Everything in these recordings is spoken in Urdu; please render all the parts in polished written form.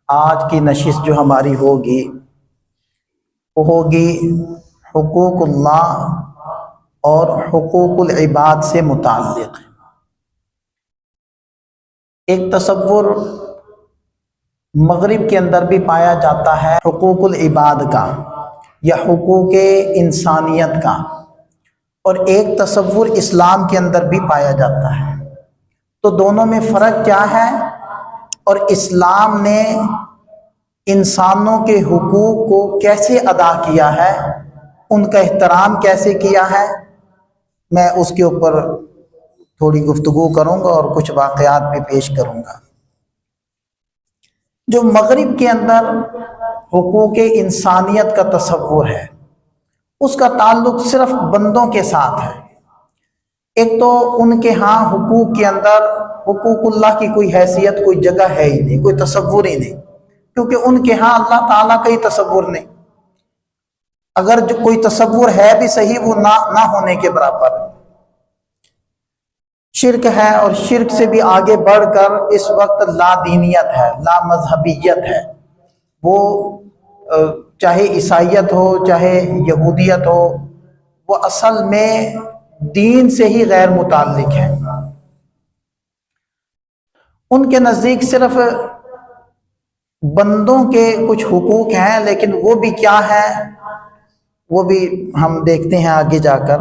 آج کی نشست جو ہماری ہوگی وہ ہوگی حقوق اللہ اور حقوق العباد سے متعلق۔ ایک تصور مغرب کے اندر بھی پایا جاتا ہے حقوق العباد کا یا حقوق انسانیت کا، اور ایک تصور اسلام کے اندر بھی پایا جاتا ہے۔ تو دونوں میں فرق کیا ہے، اور اسلام نے انسانوں کے حقوق کو کیسے ادا کیا ہے، ان کا احترام کیسے کیا ہے، میں اس کے اوپر تھوڑی گفتگو کروں گا اور کچھ واقعات بھی پیش کروں گا۔ جو مغرب کے اندر حقوق انسانیت کا تصور ہے، اس کا تعلق صرف بندوں کے ساتھ ہے۔ ایک تو ان کے ہاں حقوق کے اندر حقوق اللہ کی کوئی حیثیت، کوئی جگہ ہے ہی نہیں، کوئی تصور ہی نہیں، کیونکہ ان کے ہاں اللہ تعالیٰ کا ہی تصور نہیں۔ اگر جو کوئی تصور ہے بھی صحیح، وہ نہ ہونے کے برابر ہے۔ شرک ہے، اور شرک سے بھی آگے بڑھ کر اس وقت لا دینیت ہے، لا مذہبیت ہے۔ وہ چاہے عیسائیت ہو، چاہے یہودیت ہو، وہ اصل میں دین سے ہی غیر متعلق ہے۔ ان کے نزدیک صرف بندوں کے کچھ حقوق ہیں، لیکن وہ بھی کیا ہے وہ بھی ہم دیکھتے ہیں آگے جا کر۔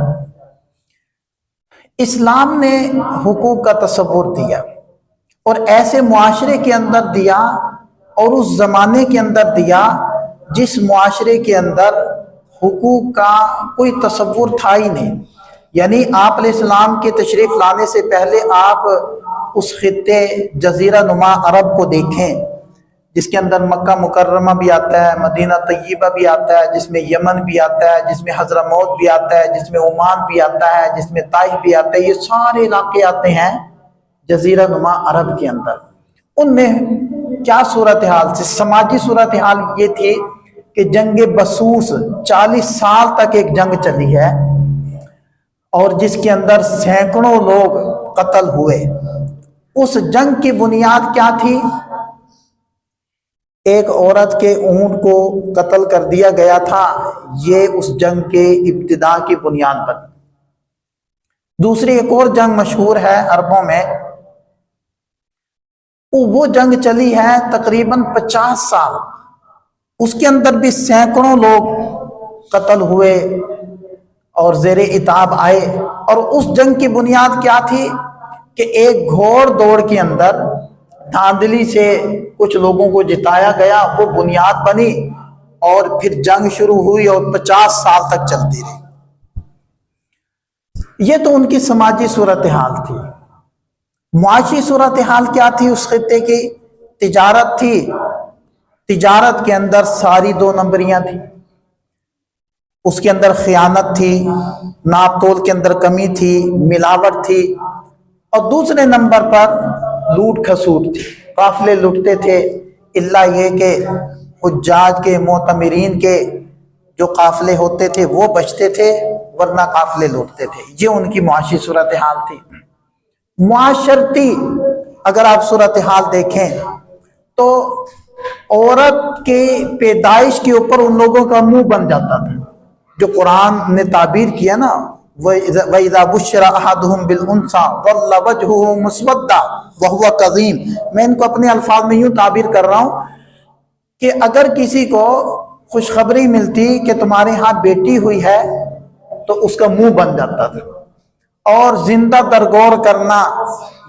اسلام نے حقوق کا تصور دیا، اور ایسے معاشرے کے اندر دیا، اور اس زمانے کے اندر دیا جس معاشرے کے اندر حقوق کا کوئی تصور تھا ہی نہیں۔ یعنی آپ علیہ السلام کے تشریف لانے سے پہلے آپ اس خطے جزیرہ نما عرب کو دیکھیں، جس کے اندر مکہ مکرمہ بھی آتا ہے، مدینہ طیبہ بھی آتا ہے، جس میں یمن بھی آتا ہے، جس میں حضرموت بھی آتا ہے، جس میں عمان بھی آتا ہے، جس میں طائف بھی آتا ہے۔ یہ سارے علاقے آتے ہیں جزیرہ نما عرب کے اندر۔ ان میں کیا صورتحال تھی؟ سماجی صورتحال یہ تھی کہ جنگ بسوس 40 سال تک ایک جنگ چلی ہے، اور جس کے اندر سینکڑوں لوگ قتل ہوئے۔ اس جنگ کی بنیاد کیا تھی؟ ایک عورت کے اونٹ کو قتل کر دیا گیا تھا، یہ اس جنگ کے ابتدا کی بنیاد بنی۔ دوسری ایک اور جنگ مشہور ہے عربوں میں، وہ جنگ چلی ہے تقریباً 50 سال، اس کے اندر بھی سینکڑوں لوگ قتل ہوئے اور زیر عتاب آئے۔ اور اس جنگ کی بنیاد کیا تھی کہ ایک گھوڑ دوڑ کے اندر دھاندلی سے کچھ لوگوں کو جتایا گیا، وہ بنیاد بنی، اور پھر جنگ شروع ہوئی اور 50 سال تک چلتی رہی۔ یہ تو ان کی سماجی صورتحال تھی۔ معاشی صورتحال کیا تھی اس خطے کی؟ تجارت تھی۔ تجارت کے اندر ساری 2 نمبریاں تھیں، اس کے اندر خیانت تھی، ناپ تول کے اندر کمی تھی، ملاوٹ تھی، اور دوسرے نمبر پر لوٹ کھسوٹ تھی۔ قافلے لوٹتے تھے، اللہ یہ کہ حجاج کے، معتمرین کے جو قافلے ہوتے تھے وہ بچتے تھے، ورنہ قافلے لوٹتے تھے۔ یہ ان کی معاشی صورتحال تھی۔ معاشرتی اگر آپ صورتحال دیکھیں تو عورت کے پیدائش کے اوپر ان لوگوں کا منہ بن جاتا تھا، جو قرآن نے تعبیر کیا نا، وَإِذَا بُشِّرَ أَحَدُهُمْ بِالْأُنثَىٰ ظَلَّ وَجْهُهُ مُسْوَدًّا وَهُوَ كَظِيمٌ۔ میں ان کو اپنے الفاظ میں یوں تعبیر کر رہا ہوں کہ اگر کسی کو خوشخبری ملتی کہ تمہارے ہاں بیٹی ہوئی ہے تو اس کا منہ بن جاتا تھا، اور زندہ درگور کرنا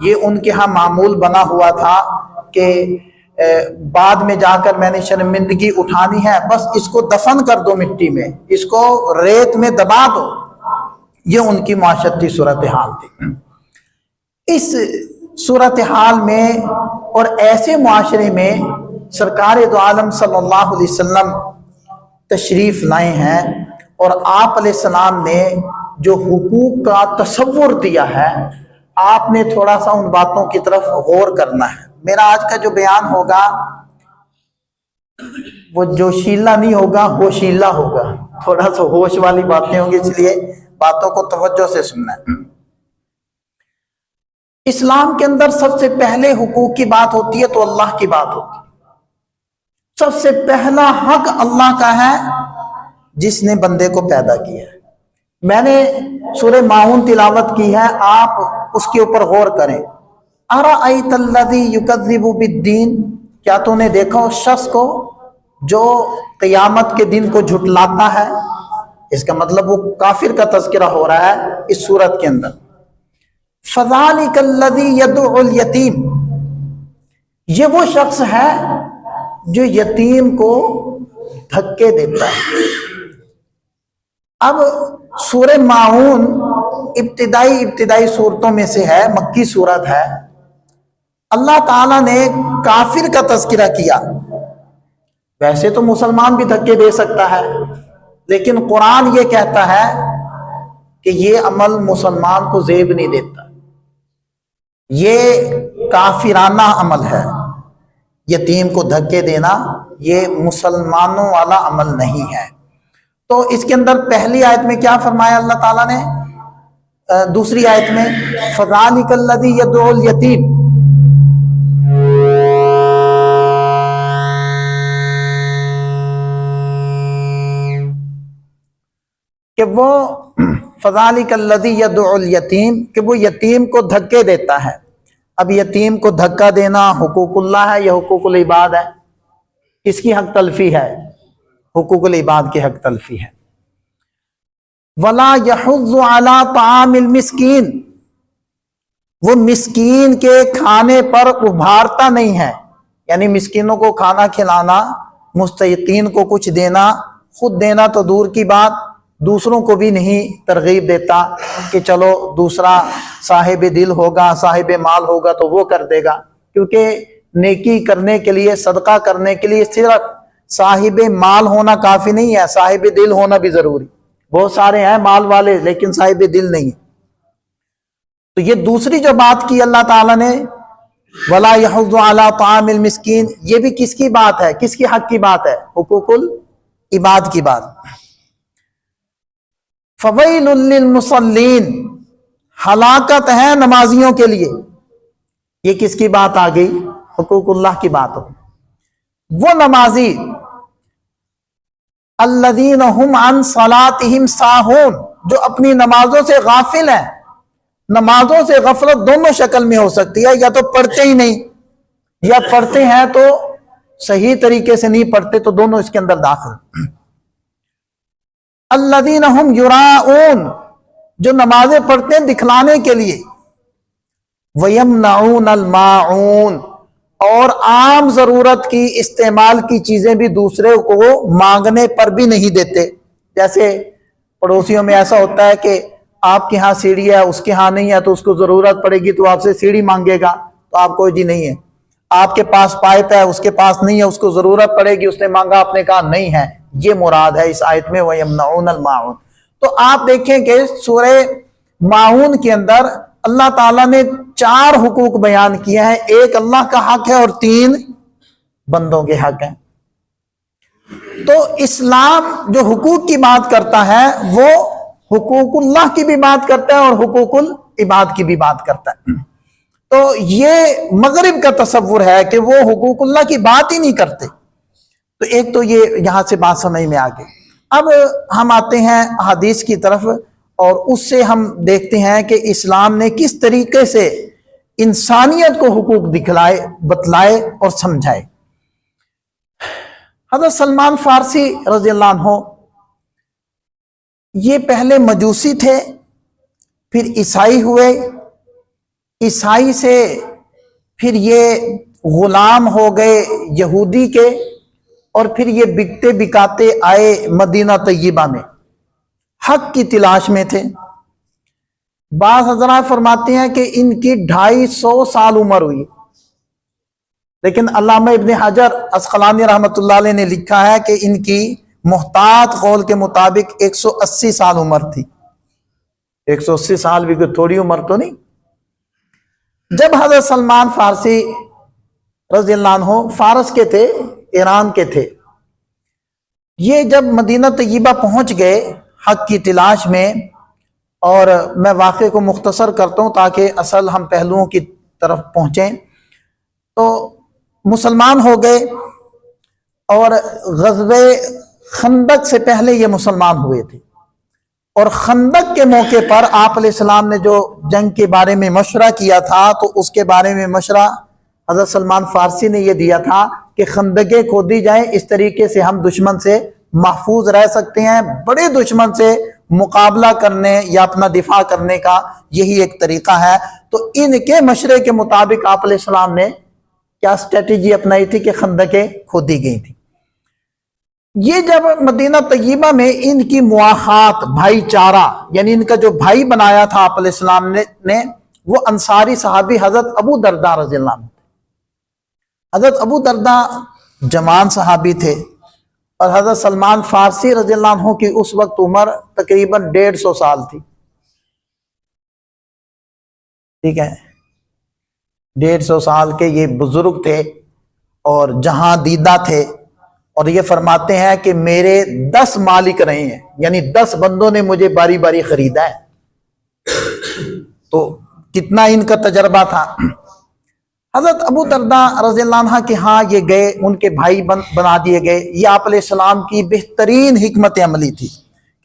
یہ ان کے ہاں معمول بنا ہوا تھا کہ بعد میں جا کر میں نے شرمندگی اٹھانی ہے، بس اس کو دفن کر دو مٹی میں، اس کو ریت میں دبا دو۔ یہ ان کی معاشرتی صورتحال تھی۔ اس صورتحال میں اور ایسے معاشرے میں سرکار دو عالم صلی اللہ علیہ وسلم تشریف لائے ہیں، اور آپ علیہ السلام نے جو حقوق کا تصور دیا ہے، آپ نے تھوڑا سا ان باتوں کی طرف غور کرنا ہے۔ میرا آج کا جو بیان ہوگا وہ جوشیلا نہیں ہوگا، ہوشیلا ہوگا، تھوڑا سا ہوش والی باتیں ہوں گی، اس لیے باتوں کو توجہ سے سننا ہے۔ اسلام کے اندر سب سے پہلے حقوق کی بات ہوتی ہے تو اللہ کی بات ہوتی ہے۔ سب سے پہلا حق اللہ کا ہے جس نے بندے کو پیدا کیا ہے۔ میں نے سورہ ماؤن تلاوت کی ہے، آپ اس کے اوپر غور کریں۔ ارأیت الذی یکذب بالدین، کیا تو نے دیکھا اس شخص کو جو قیامت کے دن کو جھٹلاتا ہے؟ اس کا مطلب وہ کافر کا تذکرہ ہو رہا ہے اس صورت کے اندر۔ فذلک الذی یدعو الیتیم، یہ وہ شخص ہے جو یتیم کو دھکے دیتا ہے۔ اب سورہ ماؤن ابتدائی صورتوں میں سے ہے، مکی صورت ہے۔ اللہ تعالیٰ نے کافر کا تذکرہ کیا۔ ویسے تو مسلمان بھی دھکے دے سکتا ہے، لیکن قرآن یہ کہتا ہے کہ یہ عمل مسلمان کو زیب نہیں دیتا، یہ کافرانہ عمل ہے۔ یتیم کو دھکے دینا یہ مسلمانوں والا عمل نہیں ہے۔ تو اس کے اندر پہلی آیت میں کیا فرمایا اللہ تعالیٰ نے؟ دوسری آیت میں فذلک الذی یدعو الیتیم، کہ وہ فذلک الذی یدعو الیتیم، کہ وہ یتیم کو دھکے دیتا ہے۔ اب یتیم کو دھکا دینا حقوق اللہ ہے یا حقوق العباد ہے؟ کس کی حق تلفی ہے؟ حقوق العباد کی حق تلفی ہے۔ وَلَا يَحُضُّ عَلَىٰ طَعَامِ الْمِسْكِينِ، وہ مسکین کے کھانے پر ابھارتا نہیں ہے، یعنی مسکینوں کو کھانا کھلانا، مستحقین کو کچھ دینا، خود دینا تو دور کی بات، دوسروں کو بھی نہیں ترغیب دیتا کہ چلو دوسرا صاحب دل ہوگا، صاحب مال ہوگا تو وہ کر دے گا، کیونکہ نیکی کرنے کے لیے، صدقہ کرنے کے لیے صرف صاحب مال ہونا کافی نہیں ہے، صاحب دل ہونا بھی ضروری۔ بہت سارے ہیں مال والے لیکن صاحب دل نہیں۔ تو یہ دوسری جو بات کی اللہ تعالیٰ نے، وَلَا يَحُضُّ عَلَىٰ طَعَامِ الْمِسْكِينِ، یہ بھی کس کی بات ہے؟ کس کی حق کی بات ہے؟ حقوق العباد کی بات۔ فَوَيْلٌ لِّلْمُصَلِّينَ، ہلاکت ہے نمازیوں کے لیے۔ یہ کس کی بات آ گئی؟ حقوق اللہ کی بات ہو۔ وہ نمازی الذین ہم عن صلاتہم ساہون، جو اپنی نمازوں سے غافل ہیں۔ نمازوں سے غفلت دونوں شکل میں ہو سکتی ہے، یا تو پڑھتے ہی نہیں، یا پڑھتے ہیں تو صحیح طریقے سے نہیں پڑھتے، تو دونوں اس کے اندر داخل۔ الذین ہم یراؤن، جو نمازیں پڑھتے ہیں دکھلانے کے لیے۔ ویمنعون الماعون، اور عام ضرورت کی استعمال کی چیزیں بھی دوسرے کو مانگنے پر بھی نہیں دیتے۔ جیسے پڑوسیوں میں ایسا ہوتا ہے کہ آپ کے ہاں سیڑھی ہے، اس کے ہاں نہیں ہے، تو اس کو ضرورت پڑے گی تو آپ سے سیڑھی مانگے گا، تو آپ کو جی نہیں ہے۔ آپ کے پاس پائپ ہے، اس کے پاس نہیں ہے، اس کو ضرورت پڑے گی، اس نے مانگا، آپ نے کہا نہیں ہے۔ یہ مراد ہے اس آیت میں وَيَمْنَعُونَ الْمَاعُونَ۔ تو آپ دیکھیں کہ سورہ ماعون کے اندر اللہ تعالیٰ نے 4 حقوق بیان کیے ہیں، ایک اللہ کا حق ہے اور 3 بندوں کے حق ہیں۔ تو اسلام جو حقوق کی بات کرتا ہے وہ حقوق اللہ کی بھی بات کرتا ہے اور حقوق العباد کی بھی بات کرتا ہے۔ تو یہ مغرب کا تصور ہے کہ وہ حقوق اللہ کی بات ہی نہیں کرتے۔ تو ایک تو یہ یہاں سے بات سمجھ میں آ گئی۔ اب ہم آتے ہیں حدیث کی طرف، اور اس سے ہم دیکھتے ہیں کہ اسلام نے کس طریقے سے انسانیت کو حقوق دکھلائے، بتلائے اور سمجھائے۔ حضرت سلمان فارسی رضی اللہ عنہ یہ پہلے مجوسی تھے، پھر عیسائی ہوئے، عیسائی سے پھر یہ غلام ہو گئے یہودی کے، اور پھر یہ بکتے بکاتے آئے مدینہ طیبہ میں، حق کی تلاش میں تھے۔ بعض حضرات فرماتے ہیں کہ ان کی 250 سال عمر ہوئی، لیکن علامہ ابن حجر عسقلانی رحمۃ اللہ علیہ نے لکھا ہے کہ ان کی محتاط قول کے مطابق 180 سال عمر تھی۔ 180 سال بھی کوئی تھوڑی عمر تو نہیں۔ جب حضرت سلمان فارسی رضی اللہ عنہ فارس کے تھے، ایران کے تھے، یہ جب مدینہ طیبہ پہنچ گئے حق کی تلاش میں، اور میں واقعے کو مختصر کرتا ہوں تاکہ اصل ہم پہلوؤں کی طرف پہنچیں، تو مسلمان ہو گئے، اور غزوہ خندق سے پہلے یہ مسلمان ہوئے تھے، اور خندق کے موقع پر آپ علیہ السلام نے جو جنگ کے بارے میں مشورہ کیا تھا تو اس کے بارے میں مشورہ حضرت سلمان فارسی نے یہ دیا تھا کہ خندقیں کھودی جائیں، اس طریقے سے ہم دشمن سے محفوظ رہ سکتے ہیں۔ بڑے دشمن سے مقابلہ کرنے یا اپنا دفاع کرنے کا یہی ایک طریقہ ہے۔ تو ان کے مشورے کے مطابق آپ علیہ السلام نے کیا اسٹریٹجی اپنائی تھی کہ خندقیں کھودی گئی تھی۔ یہ جب مدینہ طیبہ میں ان کی مواخات، بھائی چارہ، یعنی ان کا جو بھائی بنایا تھا آپ علیہ السلام نے وہ انصاری صحابی حضرت ابو درداء رضی اللہ عنہ۔ حضرت ابو درداء جوان صحابی تھے، اور حضرت سلمان فارسی رضی اللہ عنہ کی اس وقت عمر تقریباً 150 سال تھی، ٹھیک ہے، 150 سال کے یہ بزرگ تھے اور جہاں دیدہ تھے، اور یہ فرماتے ہیں کہ میرے 10 مالک رہے ہیں، یعنی 10 بندوں نے مجھے باری باری خریدا ہے، تو کتنا ان کا تجربہ تھا۔ حضرت ابو درداء رضی اللہ عنہ کے ہاں یہ گئے، ان کے بھائی بنا دیے گئے۔ یہ آپ علیہ السلام کی بہترین حکمت عملی تھی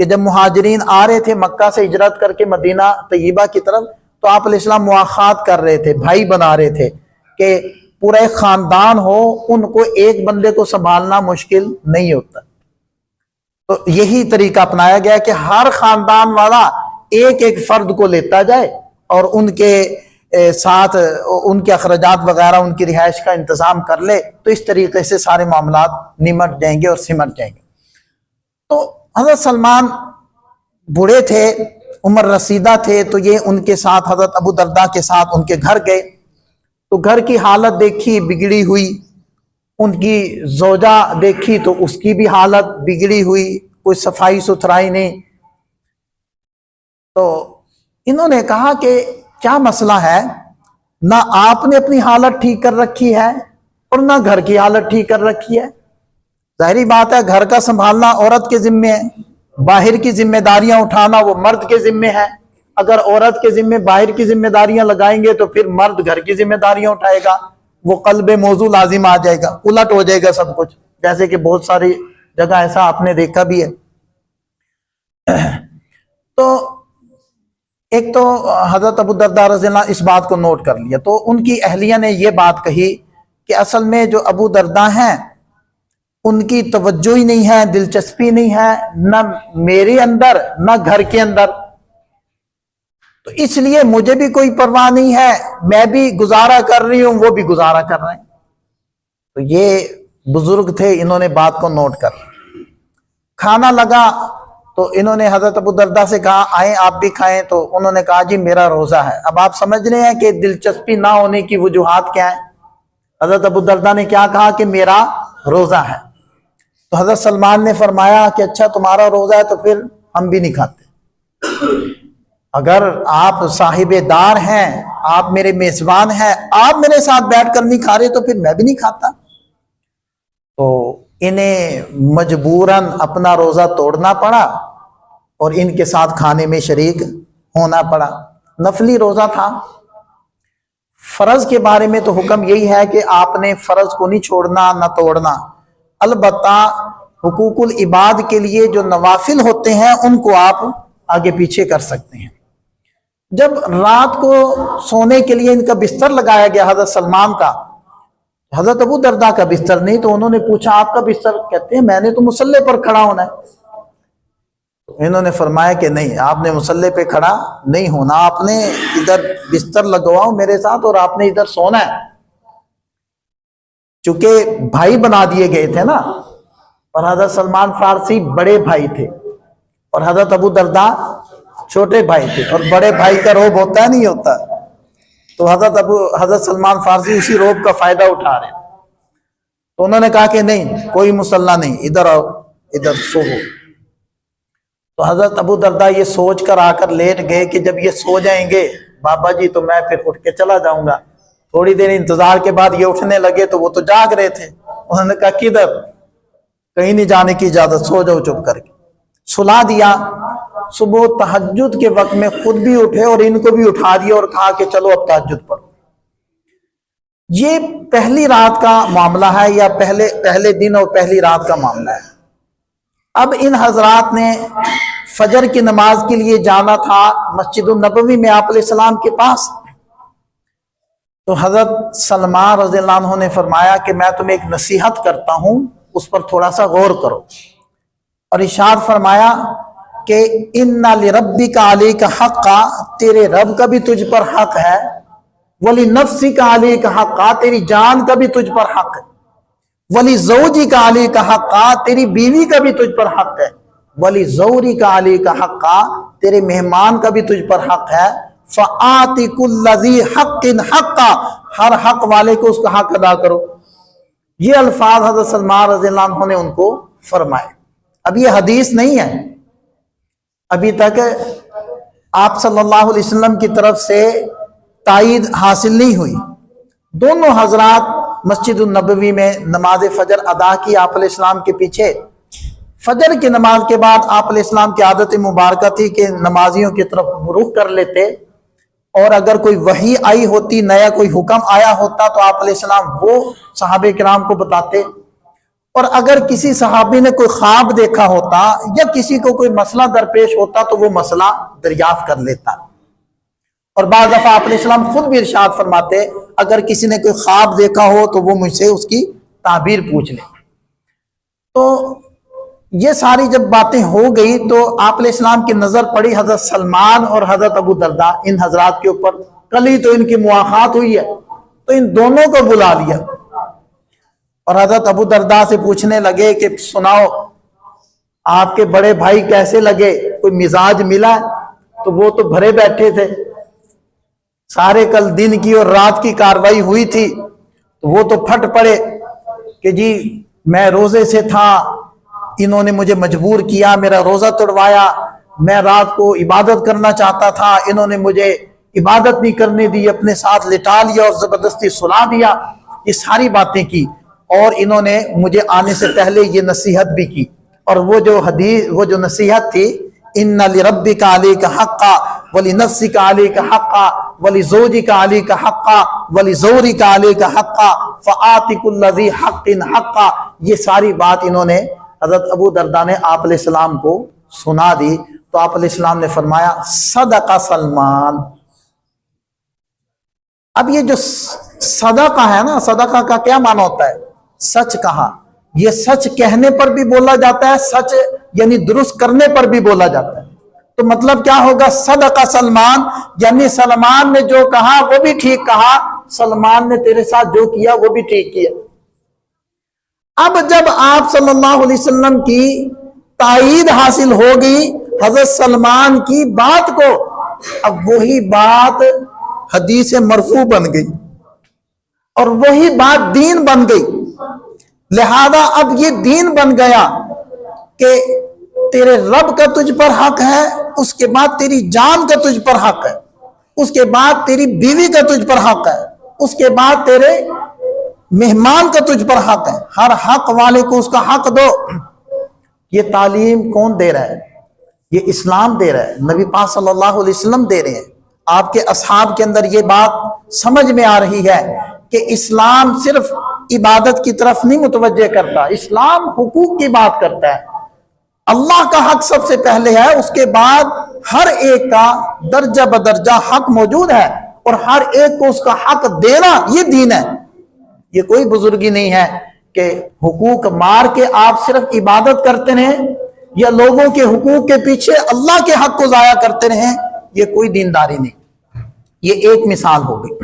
کہ جب مہاجرین آ رہے تھے مکہ سے ہجرت کر کے مدینہ طیبہ کی طرف، تو آپ علیہ السلام مواخات کر رہے تھے، بھائی بنا رہے تھے کہ پورا ایک خاندان ہو، ان کو ایک بندے کو سنبھالنا مشکل نہیں ہوتا۔ تو یہی طریقہ اپنایا گیا کہ ہر خاندان والا ایک ایک فرد کو لیتا جائے اور ان کے ساتھ ان کے اخراجات وغیرہ، ان کی رہائش کا انتظام کر لے، تو اس طریقے سے سارے معاملات نمٹ جائیں گے اور سمٹ جائیں گے۔ تو حضرت سلمان بوڑھے تھے، عمر رسیدہ تھے، تو یہ ان کے ساتھ حضرت ابو درداء کے ساتھ ان کے گھر گئے، تو گھر کی حالت دیکھی بگڑی ہوئی، ان کی زوجہ دیکھی تو اس کی بھی حالت بگڑی ہوئی، کوئی صفائی ستھرائی نہیں۔ تو انہوں نے کہا کہ کیا مسئلہ ہے؟ نہ آپ نے اپنی حالت ٹھیک کر رکھی ہے اور نہ گھر کی حالت ٹھیک کر رکھی ہے۔ ظاہری بات ہے گھر کا سنبھالنا عورت کے ذمے ہے، باہر کی ذمہ داریاں اٹھانا وہ مرد کے ذمے ہے۔ اگر عورت کے ذمے باہر کی ذمہ داریاں لگائیں گے تو پھر مرد گھر کی ذمہ داریاں اٹھائے گا، وہ قلب موضوع لازم آ جائے گا، الٹ ہو جائے گا سب کچھ، جیسے کہ بہت ساری جگہ ایسا آپ نے دیکھا بھی ہے۔ تو ایک تو حضرت ابو درداء رضی اللہ عنہ اس بات کو نوٹ کر لیا، تو ان کی اہلیہ نے یہ بات کہی کہ اصل میں جو ابو درداء ہیں ان کی توجہ ہی نہیں ہے، دلچسپی نہیں ہے، نہ میرے اندر نہ گھر کے اندر، تو اس لیے مجھے بھی کوئی پرواہ نہیں ہے، میں بھی گزارا کر رہی ہوں، وہ بھی گزارا کر رہے ہیں۔ تو یہ بزرگ تھے، انہوں نے بات کو نوٹ کر کھانا لگا، تو انہوں نے حضرت ابو درداء سے کہا آئیں آپ بھی کھائیں، تو انہوں نے کہا جی میرا روزہ ہے۔ اب آپ سمجھ رہے ہیں کہ دلچسپی نہ ہونے کی وجوہات کیا ہیں۔ حضرت ابو درداء نے کیا کہا کہ میرا روزہ ہے، تو حضرت سلمان نے فرمایا کہ اچھا تمہارا روزہ ہے تو پھر ہم بھی نہیں کھاتے، اگر آپ صاحب دار ہیں، آپ میرے میزبان ہیں، آپ میرے ساتھ بیٹھ کر نہیں کھا رہے تو پھر میں بھی نہیں کھاتا۔ تو انہیں مجبوراً اپنا روزہ توڑنا پڑا اور ان کے ساتھ کھانے میں شریک ہونا پڑا۔ نفلی روزہ تھا۔ فرض کے بارے میں تو حکم یہی ہے کہ آپ نے فرض کو نہیں چھوڑنا نہ توڑنا، البتہ حقوق العباد کے لیے جو نوافل ہوتے ہیں ان کو آپ آگے پیچھے کر سکتے ہیں۔ جب رات کو سونے کے لیے ان کا بستر لگایا گیا حضرت سلمان کا، حضرت ابو درداء کا بستر نہیں، تو انہوں نے پوچھا آپ کا بستر؟ کہتے ہیں میں نے تو مصلے پر کھڑا ہونا ہے۔ تو انہوں نے فرمایا کہ نہیں، آپ نے مصلے پہ کھڑا نہیں ہونا، آپ نے ادھر بستر لگواؤ میرے ساتھ اور آپ نے ادھر سونا ہے۔ چونکہ بھائی بنا دیے گئے تھے نا، اور حضرت سلمان فارسی بڑے بھائی تھے اور حضرت ابو درداء چھوٹے بھائی تھے، اور بڑے بھائی کا روب ہوتا ہے نہیں ہوتا، تو حضرت سلمان فارسی اسی روب کا فائدہ اٹھا رہے، تو انہوں نے کہا کہ نہیں کوئی مصلی نہیں، ادھر آؤ ادھر سو۔ تو حضرت ابو درداء یہ سوچ کر آ کر لیٹ گئے کہ جب یہ سو جائیں گے بابا جی تو میں پھر اٹھ کے چلا جاؤں گا۔ تھوڑی دیر انتظار کے بعد یہ اٹھنے لگے تو وہ تو جاگ رہے تھے، انہوں نے کہا کدھر؟ کہیں نہیں جانے کی اجازت، سو جاؤ چپ کر کے۔ سلا دیا۔ صبح تہجد کے وقت میں خود بھی اٹھے اور ان کو بھی اٹھا دیا اور کہا کہ چلو اب تہجد پڑھو۔ یہ پہلی رات کا معاملہ ہے یا پہلے دن اور پہلی رات کا معاملہ ہے۔ اب ان حضرات نے فجر کی نماز کے لیے جانا تھا مسجد النبوی میں آپ علیہ السلام کے پاس، تو حضرت سلمان رضی اللہ عنہ نے فرمایا کہ میں تمہیں ایک نصیحت کرتا ہوں، اس پر تھوڑا سا غور کرو، اور ارشاد فرمایا کہ اِنَّ لِرَبِّكَ عَلَيْكَ حَقًّا، تیرے رب کا بھی تجھ پر حق ہے، وَلِنَفْسِكَ عَلَيْكَ حَقًّا، تیری جان کا بھی تجھ پر حق ہے، وَلِزَوْجِكَ عَلَيْكَ حَقًّا، تیری بیوی کا بھی تجھ پر حق ہے، وَلِزَوْرِكَ عَلَيْكَ حَقًّا، تیرے مہمان کا بھی تجھ پر حق ہے، فَآتِ كُلَّ ذِي حَقٍّ حَقًّا، ہر حق والے کو اس کا حق ادا کرو۔ یہ الفاظ حضرت سلمان رضی اللہ عنہ نے ان کو فرمائے۔ اب یہ حدیث نہیں ہے، ابھی تک آپ صلی اللہ علیہ وسلم کی طرف سے تائید حاصل نہیں ہوئی۔ دونوں حضرات مسجد النبوی میں نماز فجر ادا کی آپ علیہ السلام کے پیچھے۔ فجر کی نماز کے بعد آپ علیہ السلام کی عادت مبارکہ تھی کہ نمازیوں کی طرف رخ کر لیتے، اور اگر کوئی وحی آئی ہوتی، نیا کوئی حکم آیا ہوتا تو آپ علیہ السلام وہ صحابہ کرام کو بتاتے، اور اگر کسی صحابی نے کوئی خواب دیکھا ہوتا یا کسی کو کوئی مسئلہ درپیش ہوتا تو وہ مسئلہ دریافت کر لیتا۔ اور بعض دفعہ آپ علیہ السلام خود بھی ارشاد فرماتے اگر کسی نے کوئی خواب دیکھا ہو تو وہ مجھ سے اس کی تعبیر پوچھ لے۔ تو یہ ساری جب باتیں ہو گئی تو آپ علیہ السلام کی نظر پڑی حضرت سلمان اور حضرت ابو درداء، ان حضرات کے اوپر، کل ہی تو ان کی مواخات ہوئی ہے، تو ان دونوں کو بلا لیا اور حضرت ابو درداء سے پوچھنے لگے کہ سناؤ آپ کے بڑے بھائی کیسے لگے، کوئی مزاج ملا؟ تو وہ تو بھرے بیٹھے تھے، سارے کل دن کی اور رات کی کاروائی ہوئی تھی، تو وہ تو پھٹ پڑے کہ جی میں روزے سے تھا، انہوں نے مجھے مجبور کیا، میرا روزہ توڑوایا، میں رات کو عبادت کرنا چاہتا تھا، انہوں نے مجھے عبادت نہیں کرنے دی، اپنے ساتھ لٹا لیا اور زبردستی سلا دیا، یہ ساری باتیں کی، اور انہوں نے مجھے آنے سے پہلے یہ نصیحت بھی کی۔ اور وہ جو نصیحت تھی اِنَّ لِرَبِّكَ عَلَيْكَ حَقًّا وَلِنَفْسِكَ عَلَيْكَ حَقًّا وَلِزَوْجِكَ عَلَيْكَ حَقًّا وَلِزَوْرِكَ عَلَيْكَ حَقًّا فَآتِ كُلَّ ذِي حَقٍّ حَقًّا، یہ ساری بات انہوں نے حضرت ابو درداء نے آپ علیہ السلام کو سنا دی۔ تو آپ علیہ السلام نے فرمایا صدق سلمان۔ اب یہ جو صدقہ ہے نا، صدقہ کا کیا معنی ہوتا ہے؟ سچ کہا۔ یہ سچ کہنے پر بھی بولا جاتا ہے، سچ یعنی درست کرنے پر بھی بولا جاتا ہے۔ تو مطلب کیا ہوگا؟ صدق سلمان، یعنی سلمان نے جو کہا وہ بھی ٹھیک کہا، سلمان نے تیرے ساتھ جو کیا وہ بھی ٹھیک کیا۔ اب جب آپ صلی اللہ علیہ وسلم کی تائید حاصل ہو گئی حضرت سلمان کی بات کو، اب وہی بات حدیث مرفوع بن گئی اور وہی بات دین بن گئی۔ لہذا اب یہ دین بن گیا کہ تیرے رب کا تجھ پر حق ہے، اس کے بعد تیری جان کا تجھ پر حق ہے، اس کے بعد تیری بیوی کا تجھ پر حق ہے، اس کے بعد تیرے مہمان کا تجھ پر حق ہے، ہر حق والے کو اس کا حق دو۔ یہ تعلیم کون دے رہا ہے؟ یہ اسلام دے رہا ہے، نبی پاک صلی اللہ علیہ وسلم دے رہے ہیں۔ آپ کے اصحاب کے اندر یہ بات سمجھ میں آ رہی ہے کہ اسلام صرف عبادت کی طرف نہیں متوجہ کرتا، اسلام حقوق کی بات کرتا ہے۔ اللہ کا حق سب سے پہلے ہے، اس کے بعد ہر ایک کا درجہ بدرجہ حق موجود ہے، اور ہر ایک کو اس کا حق دینا یہ دین ہے۔ یہ کوئی بزرگی نہیں ہے کہ حقوق مار کے آپ صرف عبادت کرتے رہیں یا لوگوں کے حقوق کے پیچھے اللہ کے حق کو ضائع کرتے رہیں، یہ کوئی دینداری نہیں۔ یہ ایک مثال ہوگی۔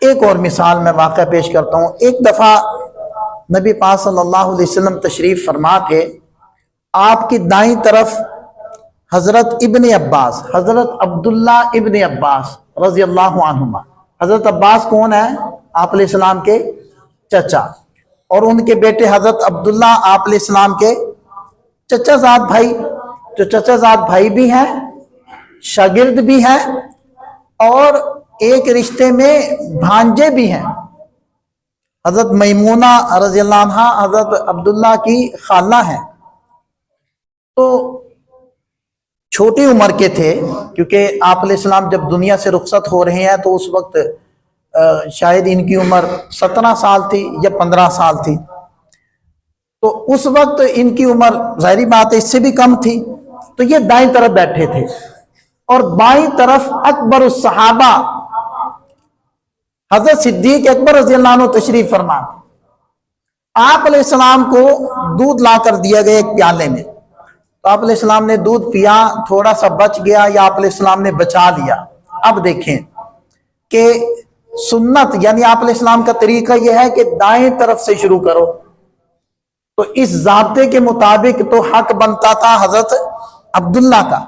ایک اور مثال میں واقعہ پیش کرتا ہوں۔ ایک دفعہ نبی پاک صلی اللہ علیہ وسلم تشریف فرما تھے، آپ کی دائیں طرف حضرت ابن عباس، حضرت عبداللہ ابن عباس رضی اللہ عنہما۔ حضرت عباس کون ہے؟ آپ علیہ السلام کے چچا، اور ان کے بیٹے حضرت عبداللہ آپ علیہ السلام کے چچا زاد بھائی، جو چچا زاد بھائی بھی ہیں، شاگرد بھی ہیں، اور ایک رشتے میں بھانجے بھی ہیں۔ حضرت میمونہ رضی اللہ عنہ حضرت عبداللہ کی خالہ ہیں۔ تو چھوٹی عمر کے تھے، کیونکہ آپ علیہ السلام جب دنیا سے رخصت ہو رہے ہیں تو اس وقت شاید ان کی عمر 17 سال تھی یا 15 سال تھی. تو اس وقت ان کی عمر ظاہری بات ہے اس سے بھی کم تھی. تو یہ دائیں طرف بیٹھے تھے اور بائیں طرف اکبر الصحابہ حضرت صدیق اکبر رضی اللہ عنہ تشریف فرما. آپ علیہ السلام کو دودھ لا کر دیا گیا ایک پیالے میں. تو آپ علیہ السلام نے دودھ پیا, تھوڑا سا بچ گیا یا آپ علیہ السلام نے بچا لیا. اب دیکھیں کہ سنت یعنی آپ علیہ السلام کا طریقہ یہ ہے کہ دائیں طرف سے شروع کرو. تو اس ضابطے کے مطابق تو حق بنتا تھا حضرت عبداللہ کا,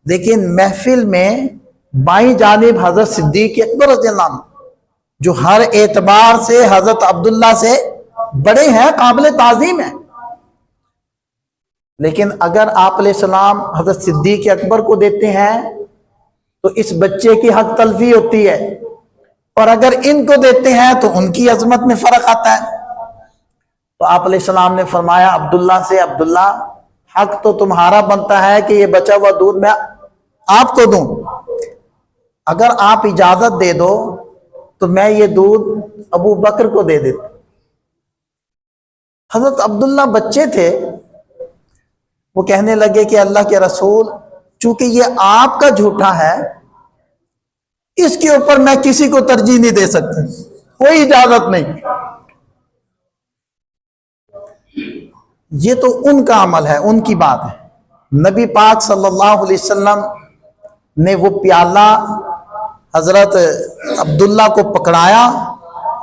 لیکن محفل میں بائیں جانب حضرت صدیق اکبر رضی اللہ عنہ جو ہر اعتبار سے حضرت عبداللہ سے بڑے ہیں, قابل تعظیم ہیں. لیکن اگر آپ علیہ السلام حضرت صدیق اکبر کو دیتے ہیں تو اس بچے کی حق تلفی ہوتی ہے, اور اگر ان کو دیتے ہیں تو ان کی عظمت میں فرق آتا ہے. تو آپ علیہ السلام نے فرمایا عبداللہ سے, عبداللہ حق تو تمہارا بنتا ہے کہ یہ بچا ہوا دودھ میں آپ کو دوں. اگر آپ اجازت دے دو تو میں یہ دودھ ابو بکر کو دے دیتا. حضرت عبداللہ بچے تھے, وہ کہنے لگے کہ اللہ کے رسول چونکہ یہ آپ کا جھوٹا ہے اس کے اوپر میں کسی کو ترجیح نہیں دے سکتا, کوئی اجازت نہیں. یہ تو ان کا عمل ہے, ان کی بات ہے. نبی پاک صلی اللہ علیہ وسلم نے وہ پیالہ حضرت عبداللہ کو پکڑایا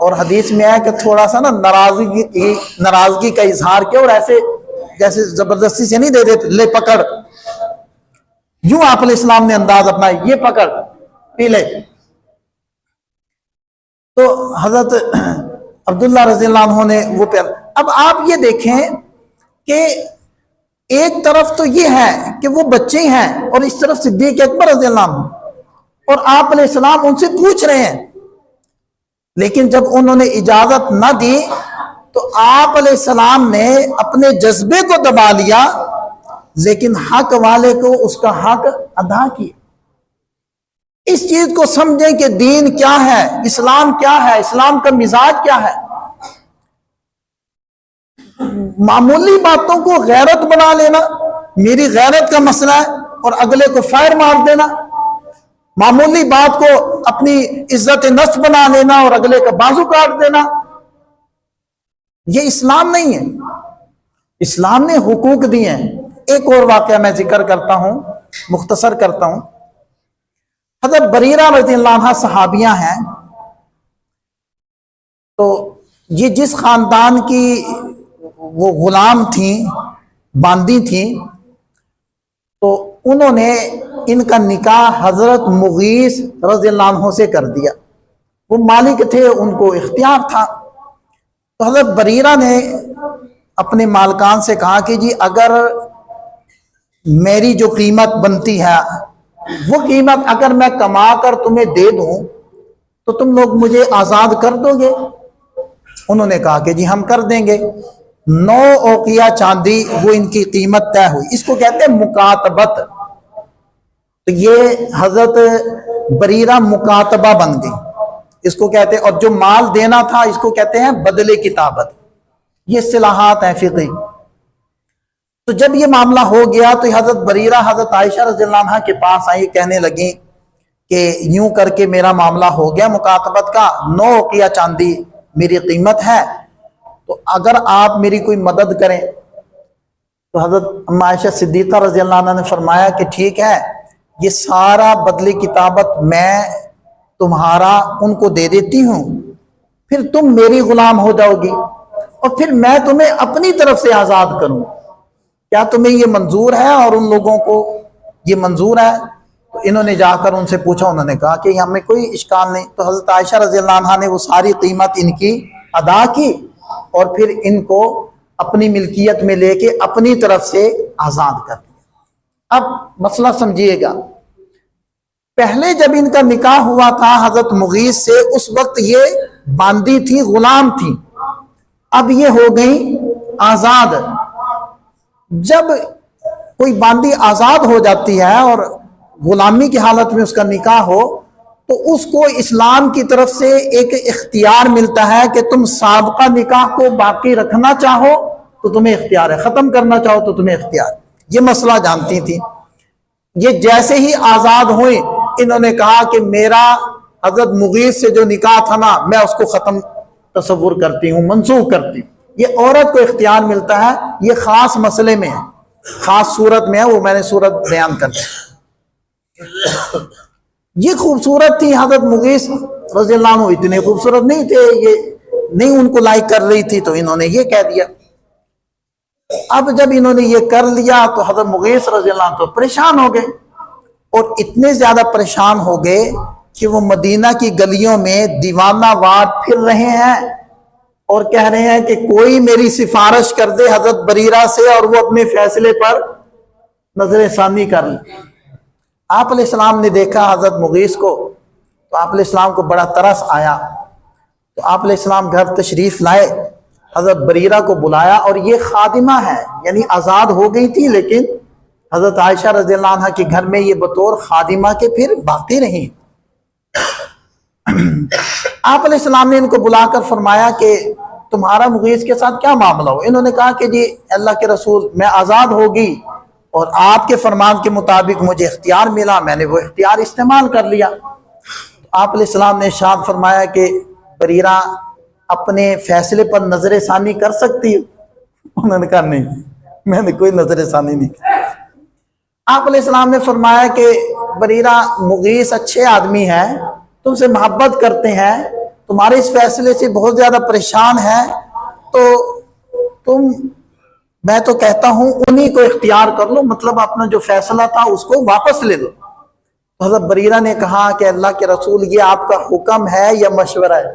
اور حدیث میں ہے کہ تھوڑا سا نا ناراضگی کا اظہار کیا, اور ایسے جیسے زبردستی سے نہیں دے دیتے, لے پکڑ, یوں آپ علیہ السلام نے انداز اپنا, یہ پکڑ پی لے. تو حضرت عبداللہ رضی اللہ عنہ نے وہ پیالہ. اب آپ یہ دیکھیں کہ ایک طرف تو یہ ہے کہ وہ بچے ہیں اور اس طرف صدیق اکبر رضی اللہ عنہ, اور آپ علیہ السلام ان سے پوچھ رہے ہیں. لیکن جب انہوں نے اجازت نہ دی تو آپ علیہ السلام نے اپنے جذبے کو دبا لیا, لیکن حق والے کو اس کا حق ادا کیا. اس چیز کو سمجھیں کہ دین کیا ہے, اسلام کیا ہے, اسلام کا مزاج کیا ہے. معمولی باتوں کو غیرت بنا لینا, میری غیرت کا مسئلہ ہے, اور اگلے کو فائر مار دینا. معمولی بات کو اپنی عزت نفس بنا لینا اور اگلے کا بازو کاٹ دینا, یہ اسلام نہیں ہے. اسلام نے حقوق دیے ہیں. ایک اور واقعہ میں ذکر کرتا ہوں, مختصر کرتا ہوں. حضرت بریرہ رضی اللہ عنہ صحابیہ ہیں. تو یہ جس خاندان کی وہ غلام تھیں, باندی تھیں, تو انہوں نے ان کا نکاح حضرت مغیث رضی اللہ عنہ سے کر دیا. وہ مالک تھے, ان کو اختیار تھا. تو حضرت بریرہ نے اپنے مالکان سے کہا کہ جی اگر میری جو قیمت بنتی ہے وہ قیمت اگر میں کما کر تمہیں دے دوں تو تم لوگ مجھے آزاد کر دو گے؟ انہوں نے کہا کہ جی ہم کر دیں گے. 9 اوقیہ چاندی وہ ان کی قیمت طے ہوئی. اس کو کہتے ہیں مکاتبت. تو یہ حضرت بریرہ مکاتبہ بن گئی, اس کو کہتے ہیں. اور جو مال دینا تھا اس کو کہتے ہیں بدلے کتابت. یہ اصطلاحات ہیں فقہی. تو جب یہ معاملہ ہو گیا تو حضرت بریرہ حضرت عائشہ رضی اللہ عنہ کے پاس آئی, کہنے لگیں کہ یوں کر کے میرا معاملہ ہو گیا مکاتبت کا, 9 اوقیہ چاندی میری قیمت ہے, تو اگر آپ میری کوئی مدد کریں. تو حضرت عائشہ صدیقہ رضی اللہ عنہ نے فرمایا کہ ٹھیک ہے, یہ سارا بدلی کتابت میں تمہارا ان کو دے دیتی ہوں, پھر تم میری غلام ہو جاؤ گی اور پھر میں تمہیں اپنی طرف سے آزاد کروں. کیا تمہیں یہ منظور ہے؟ اور ان لوگوں کو یہ منظور ہے. تو انہوں نے جا کر ان سے پوچھا, انہوں نے کہا کہ ہمیں کوئی اشکال نہیں. تو حضرت عائشہ رضی اللہ عنہ نے وہ ساری قیمت ان کی ادا کی اور پھر ان کو اپنی ملکیت میں لے کے اپنی طرف سے آزاد کر دیا. اب مسئلہ سمجھیے گا, پہلے جب ان کا نکاح ہوا تھا حضرت مغیث سے, اس وقت یہ باندی تھی, غلام تھی. اب یہ ہو گئی آزاد. جب کوئی باندی آزاد ہو جاتی ہے اور غلامی کی حالت میں اس کا نکاح ہو تو اس کو اسلام کی طرف سے ایک اختیار ملتا ہے کہ تم سابقہ نکاح کو باقی رکھنا چاہو تو تمہیں اختیار ہے، ختم کرنا چاہو تو تمہیں اختیار۔ یہ مسئلہ جانتی تھی۔ یہ جیسے ہی آزاد ہوئیں انہوں نے کہا کہ میرا حضرت مغیث سے جو نکاح تھا نا، میں اس کو ختم تصور کرتی ہوں، منسوخ کرتی ہوں۔ یہ عورت کو اختیار ملتا ہے، یہ خاص مسئلے میں ہے، خاص صورت میں ہے، وہ میں نے صورت بیان کر دی۔ یہ خوبصورت تھی حضرت مغیث رضی اللہ عنہ، اتنے خوبصورت نہیں تھے، یہ نہیں ان کو لائک کر رہی تھی تو انہوں نے یہ کہہ دیا۔ اب جب انہوں نے یہ کر لیا تو حضرت مغیث رضی اللہ عنہ تو پریشان ہو گئے، اور اتنے زیادہ پریشان ہو گئے کہ وہ مدینہ کی گلیوں میں دیوانہ وار پھر رہے ہیں اور کہہ رہے ہیں کہ کوئی میری سفارش کر دے حضرت بریرہ سے اور وہ اپنے فیصلے پر نظر ثانی کر لے۔ آپ علیہ السلام نے دیکھا حضرت مغیث کو تو آپ علیہ السلام کو بڑا ترس آیا، تو آپ علیہ السلام گھر تشریف لائے، حضرت بریرہ کو بلایا، اور یہ خادمہ ہے، یعنی آزاد ہو گئی تھی لیکن حضرت عائشہ رضی اللہ عنہ کے گھر میں یہ بطور خادمہ کے پھر باقی رہیں۔ آپ علیہ السلام نے ان کو بلا کر فرمایا کہ تمہارا مغیث کے ساتھ کیا معاملہ ہو؟ انہوں نے کہا کہ جی اللہ کے رسول میں آزاد ہوگی اور آپ کے فرمان کے مطابق مجھے اختیار ملا، میں نے وہ اختیار استعمال کر لیا۔ آپ علیہ السلام نے ارشاد فرمایا کہ بریرہ اپنے فیصلے پر نظر ثانی کر سکتی ہے؟ انہوں نے کہا نہیں، میں نے کوئی نظر ثانی نہیں کی۔ آپ علیہ السلام نے فرمایا کہ بریرہ مغیث اچھے آدمی ہیں، تم سے محبت کرتے ہیں، تمہارے اس فیصلے سے بہت زیادہ پریشان ہے، تو میں تو کہتا ہوں انہی کو اختیار کر لو، مطلب اپنا جو فیصلہ تھا اس کو واپس لے لو۔ حضرت بریرہ نے کہا کہ اللہ کے رسول یہ آپ کا حکم ہے یا مشورہ ہے؟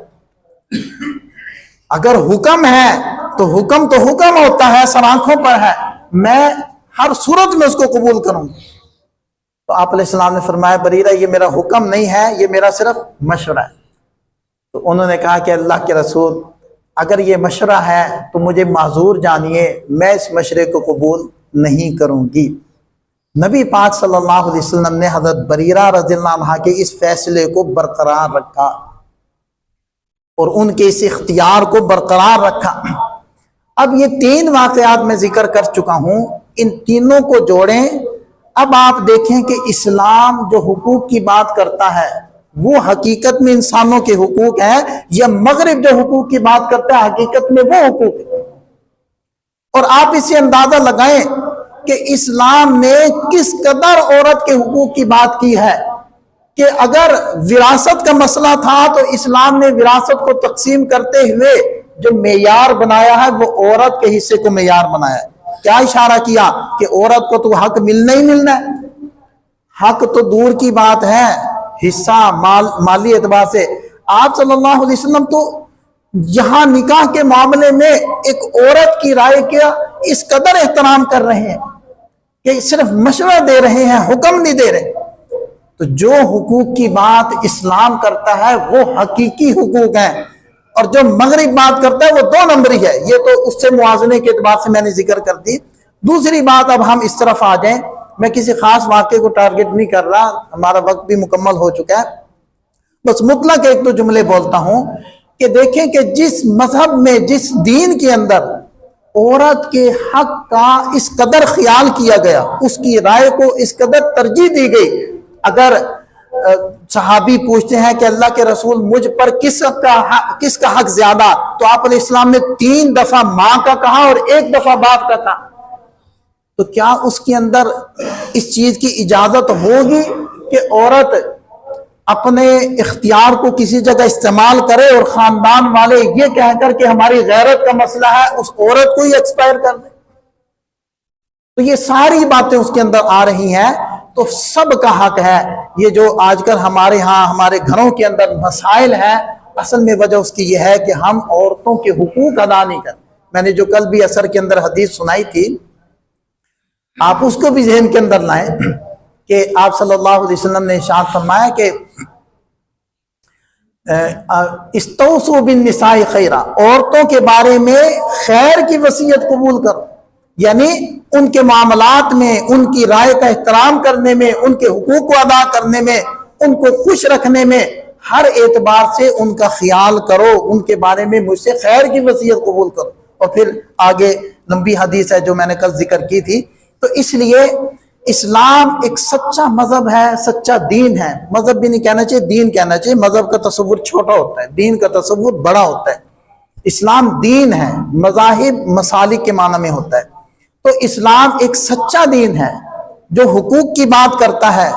اگر حکم ہے تو حکم ہوتا ہے، سر آنکھوں پر ہے، میں ہر صورت میں اس کو قبول کروں۔ تو آپ علیہ السلام نے فرمایا بریرہ یہ میرا حکم نہیں ہے، یہ میرا صرف مشورہ ہے۔ تو انہوں نے کہا کہ اللہ کے رسول اگر یہ مشورہ ہے تو مجھے معذور جانیے، میں اس مشورے کو قبول نہیں کروں گی۔ نبی پاک صلی اللہ علیہ وسلم نے حضرت بریرہ رضی اللہ عنہ کے اس فیصلے کو برقرار رکھا اور ان کے اس اختیار کو برقرار رکھا۔ اب یہ 3 واقعات میں ذکر کر چکا ہوں، ان تینوں کو جوڑیں۔ اب آپ دیکھیں کہ اسلام جو حقوق کی بات کرتا ہے وہ حقیقت میں انسانوں کے حقوق ہیں، یا مغرب جو حقوق کی بات کرتا ہے حقیقت میں وہ حقوق ہیں۔ اور آپ اسے اندازہ لگائیں کہ اسلام نے کس قدر عورت کے حقوق کی بات کی ہے، کہ اگر وراثت کا مسئلہ تھا تو اسلام نے وراثت کو تقسیم کرتے ہوئے جو معیار بنایا ہے وہ عورت کے حصے کو معیار بنایا ہے۔ کیا اشارہ کیا کہ عورت کو تو حق ملنا ہی ملنا ہے، حق تو دور کی بات ہے، حصہ مالی اعتبار سے آپ صلی اللہ علیہ وسلم تو یہاں نکاح کے معاملے میں ایک عورت کی رائے کا اس قدر احترام کر رہے ہیں کہ صرف مشورہ دے رہے ہیں، حکم نہیں دے رہے۔ تو جو حقوق کی بات اسلام کرتا ہے وہ حقیقی حقوق ہیں، اور جو مغرب بات کرتا ہے وہ 2 نمبری ہے۔ یہ تو اس سے موازنے کے اعتبار سے میں نے ذکر کر دی۔ دوسری بات، اب ہم اس طرف آ جائیں، میں کسی خاص واقعے کو ٹارگٹ نہیں کر رہا، ہمارا وقت بھی مکمل ہو چکا ہے، بس مطلق 1-2 جملے بولتا ہوں کہ دیکھیں کہ جس مذہب میں، جس دین کے اندر عورت کے حق کا اس قدر خیال کیا گیا، اس کی رائے کو اس قدر ترجیح دی گئی۔ اگر صحابی پوچھتے ہیں کہ اللہ کے رسول مجھ پر کس کا حق زیادہ، تو آپ علیہ السلام نے 3 دفعہ ماں کا کہا اور 1 دفعہ باپ کا کہا، تو کیا اس کے اندر اس چیز کی اجازت ہوگی کہ عورت اپنے اختیار کو کسی جگہ استعمال کرے اور خاندان والے یہ کہہ کر کہ ہماری غیرت کا مسئلہ ہے اس عورت کو ہی ایکسپائر کر دیں؟ تو یہ ساری باتیں اس کے اندر آ رہی ہیں۔ تو سب کا حق ہے۔ یہ جو آج کل ہمارے ہاں ہمارے گھروں کے اندر مسائل ہیں، اصل میں وجہ اس کی یہ ہے کہ ہم عورتوں کے حقوق ادا نہیں کرتے۔ میں نے جو کل بھی عصر کے اندر حدیث سنائی تھی، آپ اس کو بھی ذہن کے اندر لائیں کہ آپ صلی اللہ علیہ وسلم نے ارشاد فرمایا کہ استوصوا بالنساء خیرا، عورتوں کے بارے میں خیر کی وصیت قبول کرو، یعنی ان کے معاملات میں، ان کی رائے کا احترام کرنے میں، ان کے حقوق کو ادا کرنے میں، ان کو خوش رکھنے میں ہر اعتبار سے ان کا خیال کرو، ان کے بارے میں مجھ سے خیر کی وصیت قبول کرو۔ اور پھر آگے لمبی حدیث ہے جو میں نے کل ذکر کی تھی۔ تو اس لیے اسلام ایک سچا مذہب ہے، سچا دین ہے۔ مذہب بھی نہیں کہنا چاہیے، دین کہنا چاہیے۔ مذہب کا تصور چھوٹا ہوتا ہے، دین کا تصور بڑا ہوتا ہے۔ اسلام دین ہے، مذاہب مسالک کے معنی میں ہوتا ہے۔ تو اسلام ایک سچا دین ہے جو حقوق کی بات کرتا ہے،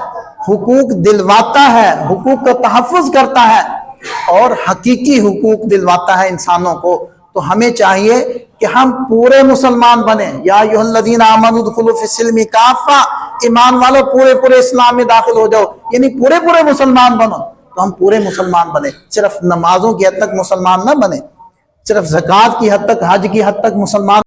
حقوق دلواتا ہے، حقوق کا تحفظ کرتا ہے اور حقیقی حقوق دلواتا ہے انسانوں کو۔ تو ہمیں چاہیے کہ ہم پورے مسلمان بنیں۔ یا ایھا الذین آمنوا ادخلوا فی السلم کافہ، ایمان والو پورے اسلام میں داخل ہو جاؤ، یعنی پورے مسلمان بنو۔ تو ہم پورے مسلمان بنے، صرف نمازوں کی حد تک مسلمان نہ بنے، صرف زکوٰۃ کی حد تک، حج کی حد تک مسلمان